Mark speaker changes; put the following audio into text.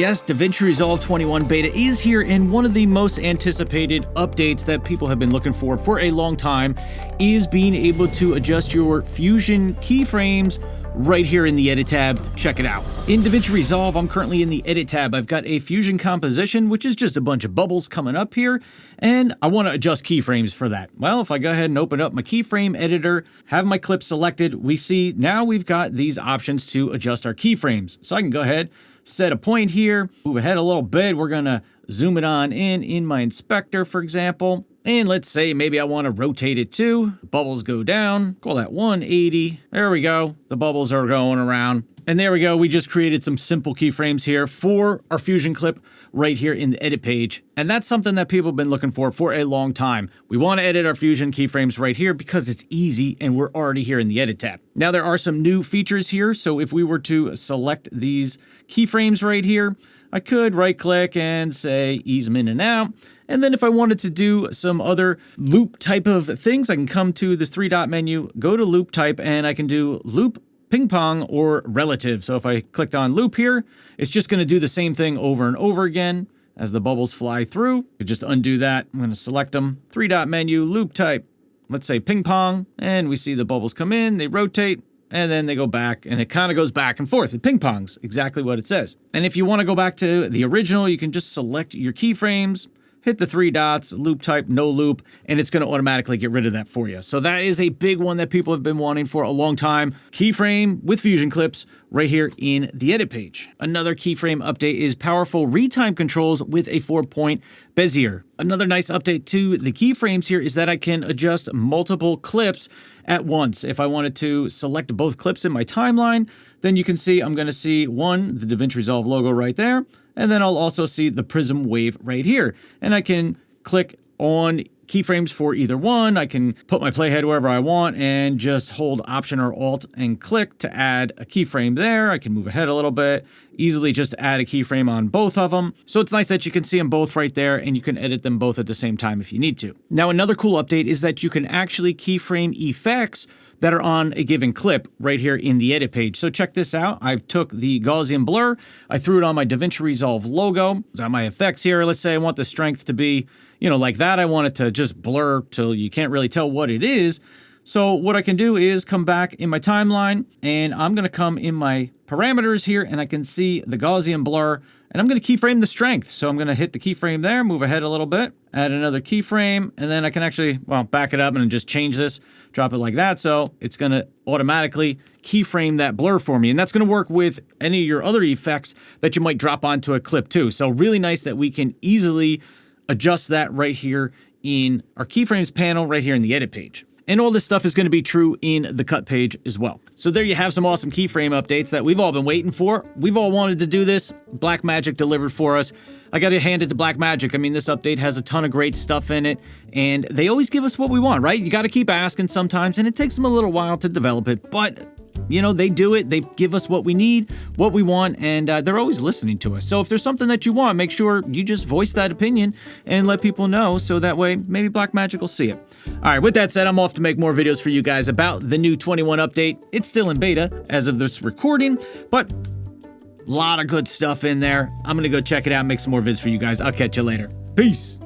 Speaker 1: Yes, DaVinci Resolve 21 beta is here, and one of the most anticipated updates that people have been looking for a long time is being able to adjust your Fusion keyframes right here in the Edit tab. Check it out. In DaVinci Resolve, I'm currently in the Edit tab. I've got a Fusion composition, which is just a bunch of bubbles coming up here, and I want to adjust keyframes for that. Well, if I go ahead and open up my keyframe editor, have my clip selected, we see now we've got these options to adjust our keyframes. So I can go ahead, set a point here, move ahead a little bit. We're going to zoom it on in my inspector, for example. And let's say maybe I want to rotate it too. Bubbles go down, call that 180. There we go. The bubbles are going around. And there we go. We just created some simple keyframes here for our Fusion clip right here in the edit page. And that's something that people have been looking for a long time. We want to edit our Fusion keyframes right here because it's easy and we're already here in the edit tab. Now there are some new features here. So if we were to select these keyframes right here, I could right click and say ease them in and out. And then if I wanted to do some other loop type of things, I can come to this three-dot menu, go to loop type, and I can do loop, ping pong, or relative. So if I clicked on loop here, it's just going to do the same thing over and over again as the bubbles fly through. I just undo that. I'm going to select them, three-dot menu, loop type, let's say ping pong, and we see the bubbles come in, they rotate, and then they go back, and it kind of goes back and forth. It ping-pongs, exactly what it says. And if you want to go back to the original, you can just select your keyframes, hit the three dots, loop type, no loop, and it's going to automatically get rid of that for you. So that is a big one that people have been wanting for a long time. Keyframe with Fusion clips right here in the edit page. Another keyframe update is powerful retime controls with a 4-point Bezier. Another nice update to the keyframes here is that I can adjust multiple clips at once. If I wanted to select both clips in my timeline, then you can see I'm going to see one, the DaVinci Resolve logo right there, and then I'll also see the prism wave right here. And I can click on keyframes for either one. I can put my playhead wherever I want and just hold Option or Alt and click to add a keyframe there. I can move ahead a little bit, easily just add a keyframe on both of them. So it's nice that you can see them both right there and you can edit them both at the same time if you need to. Now, another cool update is that you can actually keyframe effects that are on a given clip right here in the edit page. So check this out. I took the Gaussian blur, I threw it on my DaVinci Resolve logo. It's on my effects here. Let's say I want the strength to be, like that. I want it to just blur till you can't really tell what it is. So what I can do is come back in my timeline, and I'm going to come in my parameters here, and I can see the Gaussian blur, and I'm going to keyframe the strength. So I'm going to hit the keyframe there, move ahead a little bit, add another keyframe, and then I can actually, back it up and just change this, drop it like that. So it's going to automatically keyframe that blur for me. And that's going to work with any of your other effects that you might drop onto a clip too. So really nice that we can easily adjust that right here in our keyframes panel right here in the edit page. And all this stuff is going to be true in the cut page as well. So there you have some awesome keyframe updates that we've all been waiting for. We've all wanted to do this. Blackmagic delivered for us. I got to hand it to Blackmagic. I mean, this update has a ton of great stuff in it, and they always give us what we want, right? You got to keep asking sometimes, and it takes them a little while to develop it, but they do it. They give us what we need, what we want, and they're always listening to us. So if there's something that you want, make sure you just voice that opinion and let people know, so that way maybe Blackmagic will see it. All right, with that said, I'm off to make more videos for you guys about the new 21 update. It's still in beta as of this recording, but a lot of good stuff in there. I'm going to go check it out and make some more vids for you guys. I'll catch you later. Peace.